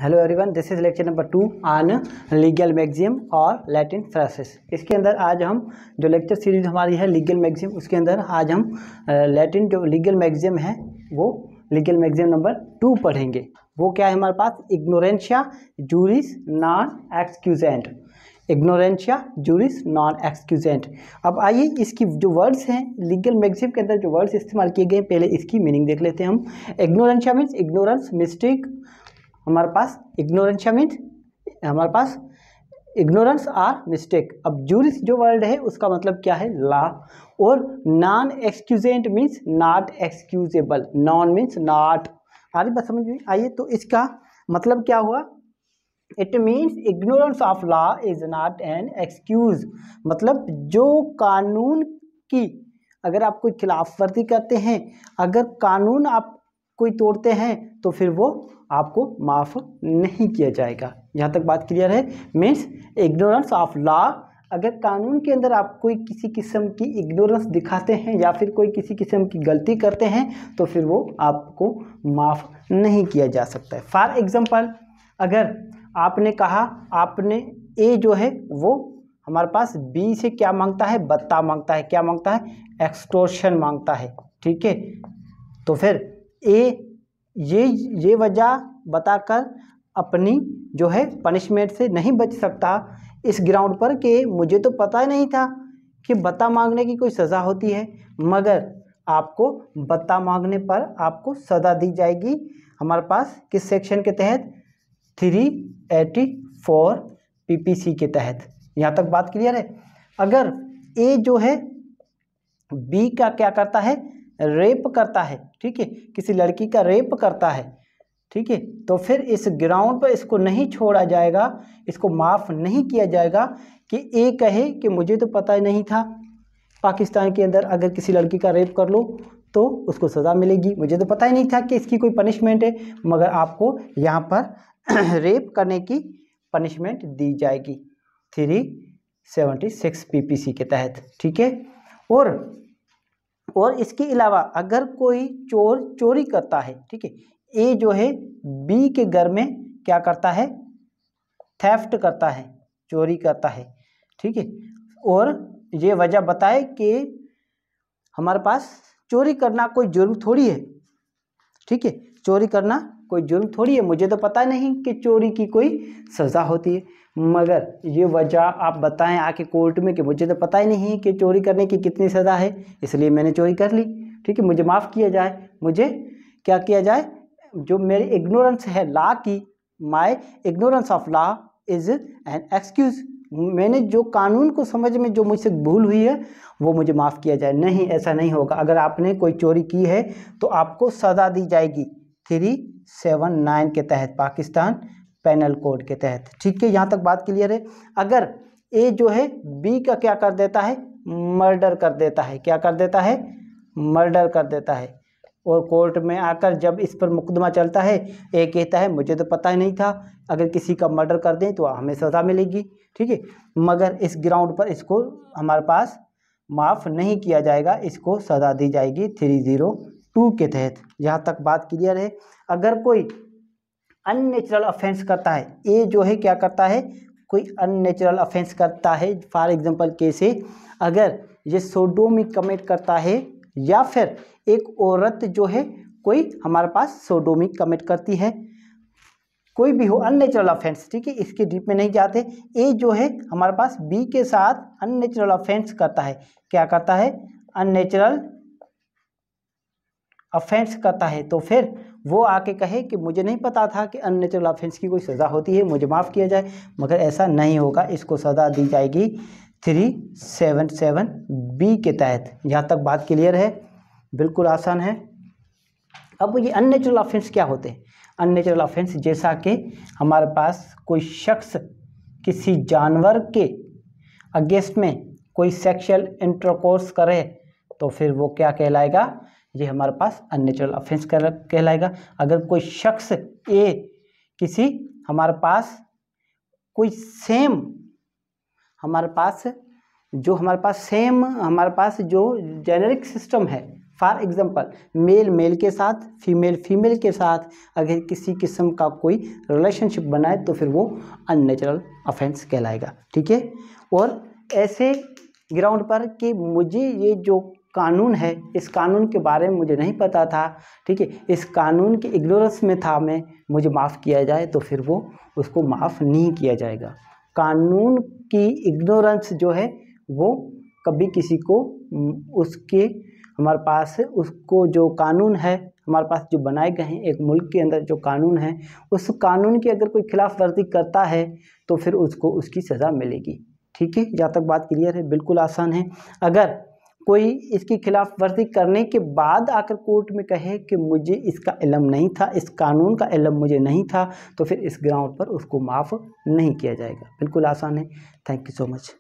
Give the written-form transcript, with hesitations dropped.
Hello everyone, this is lecture number 2 on legal maxim और Latin phrases. इसके अंदर आज हम जो लेक्चर सीरीज हमारी है लीगल मैक्सिम, उसके अंदर आज हम लैटिन जो लीगल मैक्सिम है वो लीगल मैक्सिम नंबर 2 पढ़ेंगे। वो क्या है हमारे पास? Ignorantia juris non excusat. Ignorantia juris non excusat. अब आइए इसकी जो वर्ड्स हैं लीगल मैक्सिम के अंदर जो वर्ड्स इस्तेमाल किए गए पहले इसकी मीनिंग देख लेते हैं हम। Ignorantia means ignorance, mistake. हमारे पास इग्नोरेंशिया मीन्स हमारे पास इग्नोरेंस आर मिस्टेक। अब जूरिस जो वर्ड है उसका मतलब क्या है? लॉ। और non excusat means not excusable. Non means not. आ रही बात समझ में? आइए तो इसका मतलब क्या हुआ? It means ignorance of law is not an excuse. मतलब जो कानून की अगर आप कोई खिलाफ वर्जी करते हैं, अगर कानून आप कोई तोड़ते हैं तो फिर वो आपको माफ़ नहीं किया जाएगा। यहाँ तक बात क्लियर है? मीन्स इग्नोरेंस ऑफ लॉ, अगर कानून के अंदर आप कोई किसी किस्म की इग्नोरेंस दिखाते हैं या फिर कोई किसी किस्म की गलती करते हैं तो फिर वो आपको माफ़ नहीं किया जा सकता है। फॉर एग्जांपल, अगर आपने कहा, आपने ए जो है वो हमारे पास बी से क्या मांगता है? बत्ता मांगता है। क्या मांगता है? एक्सटॉर्शन मांगता है। ठीक है, तो फिर ए ये वजह बताकर अपनी जो है पनिशमेंट से नहीं बच सकता इस ग्राउंड पर कि मुझे तो पता ही नहीं था कि बत्ता मांगने की कोई सज़ा होती है, मगर आपको बत्ता मांगने पर आपको सज़ा दी जाएगी हमारे पास किस सेक्शन के तहत? 384 पीपीसी के तहत। यहाँ तक बात क्लियर है? अगर ए जो है बी का क्या करता है? रेप करता है। ठीक है, किसी लड़की का रेप करता है। ठीक है, तो फिर इस ग्राउंड पर इसको नहीं छोड़ा जाएगा, इसको माफ़ नहीं किया जाएगा कि ए कहे कि मुझे तो पता ही नहीं था। पाकिस्तान के अंदर अगर किसी लड़की का रेप कर लो तो उसको सज़ा मिलेगी, मुझे तो पता ही नहीं था कि इसकी कोई पनिशमेंट है, मगर आपको यहाँ पर रेप करने की पनिशमेंट दी जाएगी 376 पीपीसी के तहत। ठीक है, और इसके अलावा अगर कोई चोर चोरी करता है, ठीक है, ए जो है बी के घर में क्या करता है? थेफ्ट करता है, चोरी करता है। ठीक है, और ये वजह बताए कि हमारे पास चोरी करना कोई जुर्म थोड़ी है। ठीक है, चोरी करना कोई जुर्म थोड़ी है, मुझे तो पता नहीं कि चोरी की कोई सज़ा होती है, मगर ये वजह आप बताएं आके कोर्ट में कि मुझे तो पता ही नहीं कि चोरी करने की कितनी सज़ा है, इसलिए मैंने चोरी कर ली। ठीक है, मुझे माफ़ किया जाए, मुझे क्या किया जाए? जो मेरी इग्नोरेंस है लॉ की, my ignorance of law is an excuse. मैंने जो कानून को समझ में जो मुझसे भूल हुई है वो मुझे माफ़ किया जाए। नहीं, ऐसा नहीं होगा। अगर आपने कोई चोरी की है तो आपको सज़ा दी जाएगी 379 के तहत, पाकिस्तान पेनल कोड के तहत। ठीक है, यहाँ तक बात क्लियर है? अगर ए जो है बी का क्या कर देता है? मर्डर कर देता है। क्या कर देता है? मर्डर कर देता है। और कोर्ट में आकर जब इस पर मुकदमा चलता है, ए कहता है मुझे तो पता ही नहीं था, अगर किसी का मर्डर कर दें तो हमें सज़ा मिलेगी। ठीक है, मगर इस ग्राउंड पर इसको हमारे पास माफ़ नहीं किया जाएगा, इसको सज़ा दी जाएगी 302 के तहत। यहाँ तक बात क्लियर है? अगर कोई अननेचुरल ऑफेंस करता है, ए जो है क्या करता है? कोई अननेचुरल ऑफेंस करता है। फॉर एग्जांपल कैसे? अगर ये सोडोमी कमिट करता है या फिर एक औरत जो है कोई हमारे पास सोडोमी कमिट करती है, कोई भी हो अननेचुरल ऑफेंस। ठीक है, इसके डीप में नहीं जाते। ए जो है हमारे पास बी के साथ अननेचुरल ऑफेंस करता है। क्या करता है? अननेचुरल ऑफेंस करता है, तो फिर वो आके कहे कि मुझे नहीं पता था कि अननेचुरल ऑफेंस की कोई सज़ा होती है, मुझे माफ़ किया जाए, मगर ऐसा नहीं होगा, इसको सज़ा दी जाएगी 377 बी के तहत। यहाँ तक बात क्लियर है? बिल्कुल आसान है। अब ये अननेचुरल ऑफेंस क्या होते हैं? अननेचुरल ऑफेंस जैसा कि हमारे पास कोई शख्स किसी जानवर के अगेंस्ट में कोई सेक्सुअल इंटरकोर्स करे तो फिर वो क्या कहलाएगा? ये हमारे पास अननेचुरल ऑफेंस कहलाएगा। अगर कोई शख्स ए किसी हमारे पास कोई सेम हमारे पास जो जेनेरिक सिस्टम है, फॉर एग्जांपल मेल मेल के साथ, फीमेल फीमेल के साथ अगर किसी किस्म का कोई रिलेशनशिप बनाए तो फिर वो अननेचुरल ऑफेंस कहलाएगा। ठीक है, और ऐसे ग्राउंड पर कि मुझे ये जो कानून है इस कानून के बारे में मुझे नहीं पता था, ठीक है, इस कानून के इग्नोरेंस में था मैं, मुझे माफ़ किया जाए तो फिर वो उसको माफ़ नहीं किया जाएगा। कानून की इग्नोरेंस जो है वो कभी किसी को उसके हमारे पास उसको जो कानून है हमारे पास जो बनाए गए हैं एक मुल्क के अंदर जो कानून है उस कानून की अगर कोई खिलाफ वर्जी करता है तो फिर उसको उसकी सज़ा मिलेगी। ठीक है, जहाँ तक बात क्लियर है, बिल्कुल आसान है। अगर कोई इसकी खिलाफ वर्जी करने के बाद आकर कोर्ट में कहे कि मुझे इसका इल्म नहीं था, इस कानून का इल्म मुझे नहीं था, तो फिर इस ग्राउंड पर उसको माफ़ नहीं किया जाएगा। बिल्कुल आसान है। Thank you so much.